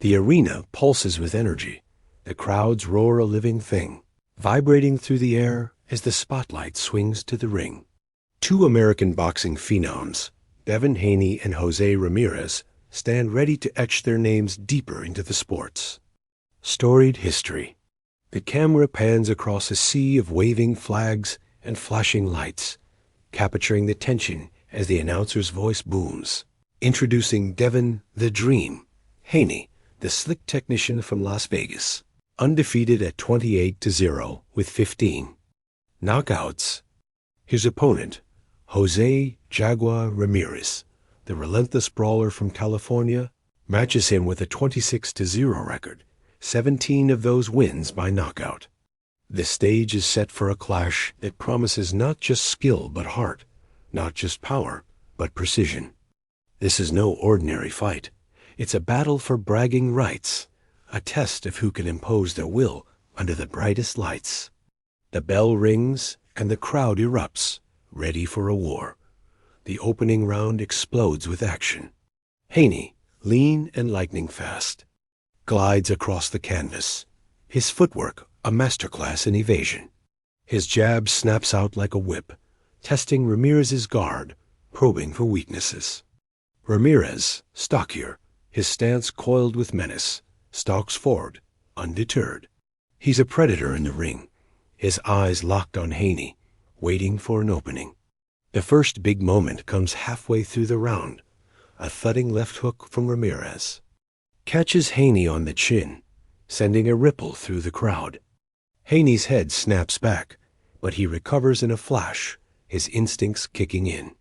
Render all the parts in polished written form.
The arena pulses with energy. The crowds roar a living thing, vibrating through the air as the spotlight swings to the ring. Two American boxing phenoms, DEVIN Haney and Jose Ramirez, stand ready to etch their names deeper into the sports. Storied history. The camera pans across a sea of waving flags and flashing lights, capturing the tension as the announcer's voice booms. Introducing Devin "The Dream" Haney, the slick technician from Las Vegas. Undefeated at 28-0 with 15 knockouts. His opponent, Jose "Jaguar" Ramirez, the relentless brawler from California, matches him with a 26-0 record, 17 of those wins by knockout. The stage is set for a clash that promises not just skill but heart, not just power but precision. This is no ordinary fight. It's a battle for bragging rights, a test of who can impose their will under the brightest lights. The bell rings and the crowd erupts, ready for a war. The opening round explodes with action. Haney, lean and lightning fast, glides across the canvas, his footwork a masterclass in evasion. His jab snaps out like a whip, testing Ramirez's guard, probing for weaknesses. Ramirez, stockier, his stance coiled with menace, stalks forward, undeterred. He's a predator in the ring, his eyes locked on Haney, waiting for an opening. The first big moment comes halfway through the round. A thudding left hook from Ramirez catches Haney on the chin, sending a ripple through the crowd. Haney's head snaps back, but he recovers in a flash, his instincts kicking in.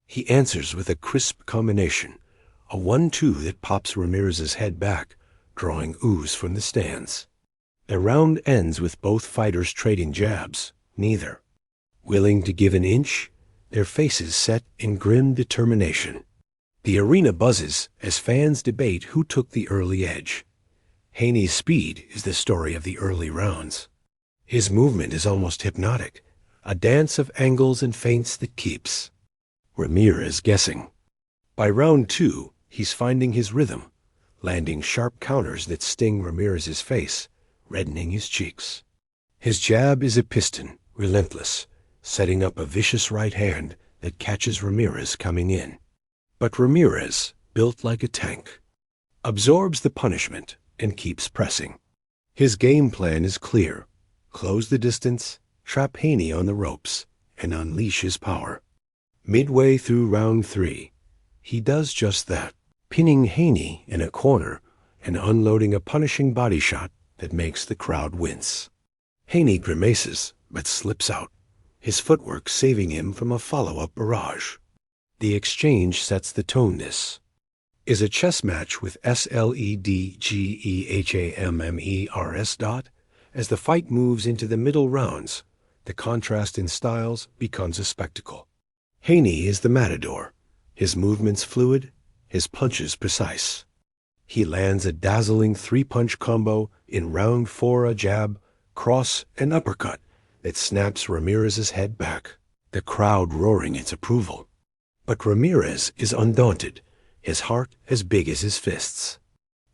He answers with a crisp combination, a 1-2 that pops Ramirez's head back, drawing ooze from the stands. The round ends with both fighters trading jabs, neither willing to give an inch, their faces set in grim determination. The arena buzzes as fans debate who took the early edge. Haney's speed is the story of the early rounds. His movement is almost hypnotic, a dance of angles and feints that keeps Ramirez guessing. By round 2, he's finding his rhythm, landing sharp counters that sting Ramirez's face, reddening his cheeks. His jab is a piston, relentless, setting up a vicious right hand that catches Ramirez coming in. But Ramirez, built like a tank, absorbs the punishment and keeps pressing. His game plan is clear: close the distance, trap Haney on the ropes, and unleash his power. Midway through round 3, he does just that, pinning Haney in a corner and unloading a punishing body shot that makes the crowd wince. Haney grimaces, but slips out, his footwork saving him from a follow-up barrage. The exchange sets the tone. This is a chess match with SLEDGEHAMMERS. As the fight moves into the middle rounds, the contrast in styles becomes a spectacle. Haney is the matador, his movements fluid, his punches precise. He lands a dazzling 3-punch combo in round 4, a jab, cross, and uppercut that snaps Ramirez's head back, the crowd roaring its approval. But Ramirez is undaunted, his heart as big as his fists.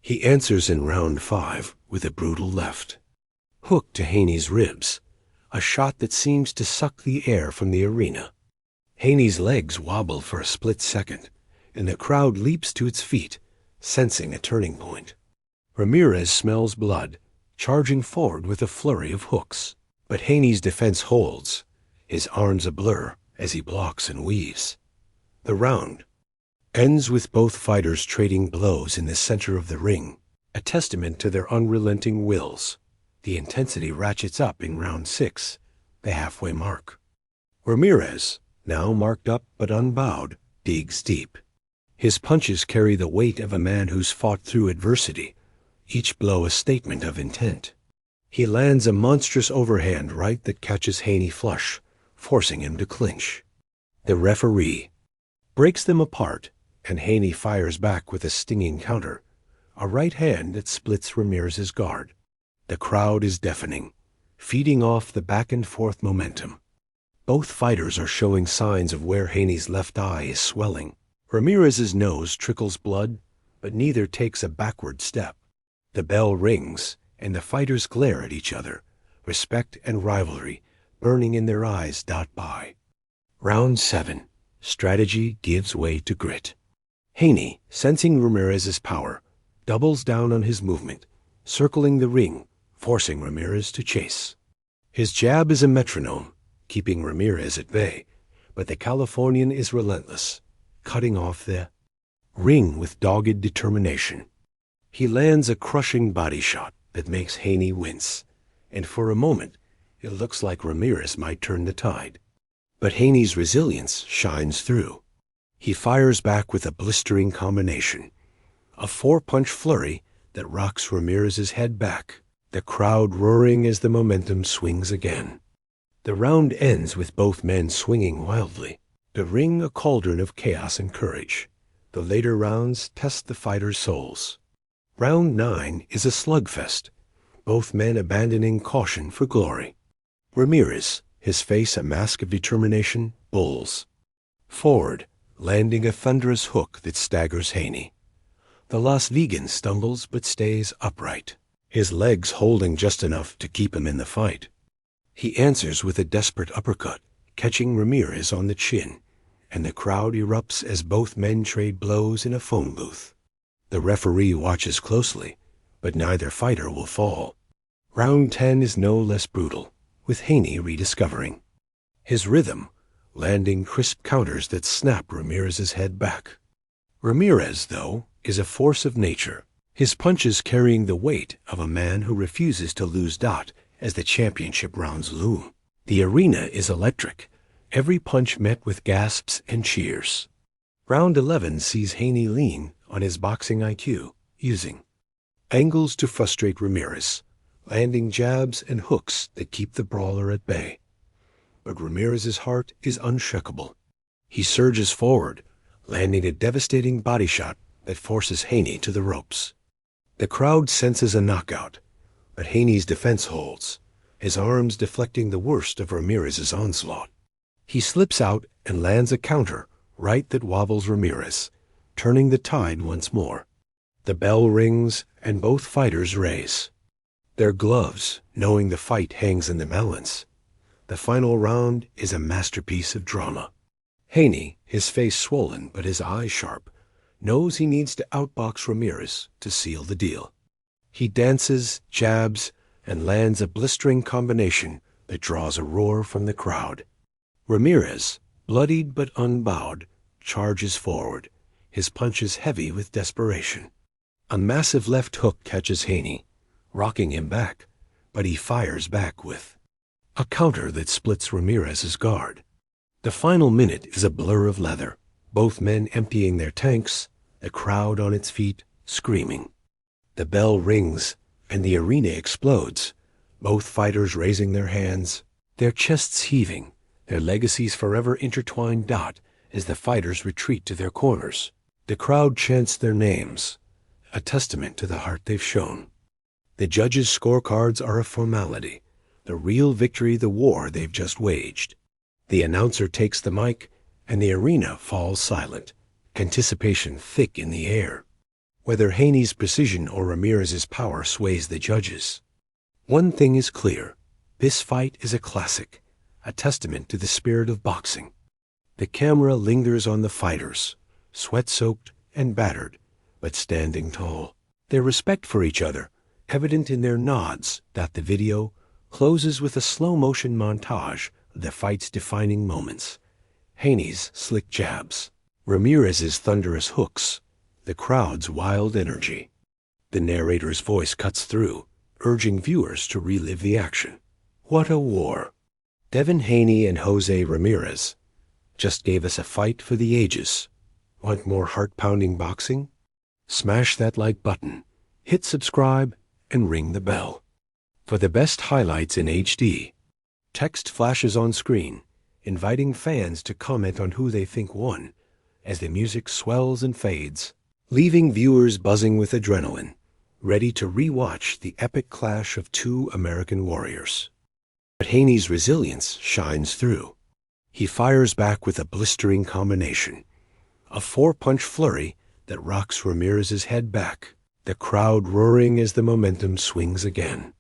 He answers in round 5 with a brutal left hook to Haney's ribs, a shot that seems to suck the air from the arena. Haney's legs wobble for a split second, and the crowd leaps to its feet, sensing a turning point. Ramirez smells blood, charging forward with a flurry of hooks. But Haney's defense holds, his arms a blur as he blocks and weaves. The round ends with both fighters trading blows in the center of the ring, a testament to their unrelenting wills. The intensity ratchets up in round 6, the halfway mark. Ramirez, now marked up but unbowed, digs deep. His punches carry the weight of a man who's fought through adversity, each blow a statement of intent. He lands a monstrous overhand right that catches Haney flush, forcing him to clinch. The referee breaks them apart, and Haney fires back with a stinging counter, a right hand that splits Ramirez's guard. The crowd is deafening, feeding off the back-and-forth momentum. Both fighters are showing signs of where Haney's left eye is swelling. Ramirez's nose trickles blood, but neither takes a backward step. The bell rings, and the fighters glare at each other, respect and rivalry burning in their eyes dot by. Round 7. Strategy gives way to grit. Haney, sensing Ramirez's power, doubles down on his movement, circling the ring, forcing Ramirez to chase. His jab is a metronome, keeping Ramirez at bay, but the Californian is relentless, cutting off the ring with dogged determination. He lands a crushing body shot that makes Haney wince, and for a moment it looks like Ramirez might turn the tide. But Haney's resilience shines through. He fires back with a blistering combination, a 4-punch flurry that rocks Ramirez's head back, the crowd roaring as the momentum swings again. The round ends with both men swinging wildly, the ring a cauldron of chaos and courage. The later rounds test the fighters' souls. Round 9 is a slugfest, both men abandoning caution for glory. Ramirez, his face a mask of determination, bulls forward, landing a thunderous hook that staggers Haney. The Las Vegan stumbles but stays upright, his legs holding just enough to keep him in the fight. He answers with a desperate uppercut, catching Ramirez on the chin, and the crowd erupts as both men trade blows in a phone booth. The referee watches closely, but neither fighter will fall. Round 10 is no less brutal, with Haney rediscovering his rhythm, landing crisp counters that snap Ramirez's head back. Ramirez, though, is a force of nature, his punches carrying the weight of a man who refuses to lose dot as the championship rounds loom. The arena is electric, every punch met with gasps and cheers. Round 11 sees Haney lean on his boxing IQ, using angles to frustrate Ramirez, landing jabs and hooks that keep the brawler at bay. But Ramirez's heart is unshakable. He surges forward, landing a devastating body shot that forces Haney to the ropes. The crowd senses a knockout, but Haney's defense holds, his arms deflecting the worst of Ramirez's onslaught. He slips out and lands a counter right that wobbles Ramirez, turning the tide once more. The bell rings and both fighters raise their gloves, knowing the fight hangs in the balance. The final round is a masterpiece of drama. Haney, his face swollen but his eyes sharp, knows he needs to outbox Ramirez to seal the deal. He dances, jabs, and lands a blistering combination that draws a roar from the crowd. Ramirez, bloodied but unbowed, charges forward, his punches heavy with desperation. A massive left hook catches Haney, rocking him back, but he fires back with a counter that splits Ramirez's guard. The final minute is a blur of leather, both men emptying their tanks, the crowd on its feet, screaming. The bell rings, and the arena explodes, both fighters raising their hands, their chests heaving, their legacies forever intertwined dot as the fighters retreat to their corners. The crowd chants their names, a testament to the heart they've shown. The judges' scorecards are a formality, the real victory the war they've just waged. The announcer takes the mic, and the arena falls silent, anticipation thick in the air. Whether Haney's precision or Ramirez's power sways the judges, one thing is clear: this fight is a classic, a testament to the spirit of boxing. The camera lingers on the fighters, sweat-soaked and battered, but standing tall. Their respect for each other, evident in their nods, that the video closes with a slow-motion montage of the fight's defining moments. Haney's slick jabs, Ramirez's thunderous hooks, the crowd's wild energy. The narrator's voice cuts through, urging viewers to relive the action. What a war! Devin Haney and Jose Ramirez just gave us a fight for the ages. Want more heart-pounding boxing? Smash that like button, hit subscribe, and ring the bell. For the best highlights in HD, text flashes on screen, inviting fans to comment on who they think won as the music swells and fades, leaving viewers buzzing with adrenaline, ready to re-watch the epic clash of two American warriors. But Haney's resilience shines through. He fires back with a blistering combination, a 4-punch flurry that rocks Ramirez's head back. the crowd roaring as the momentum swings again.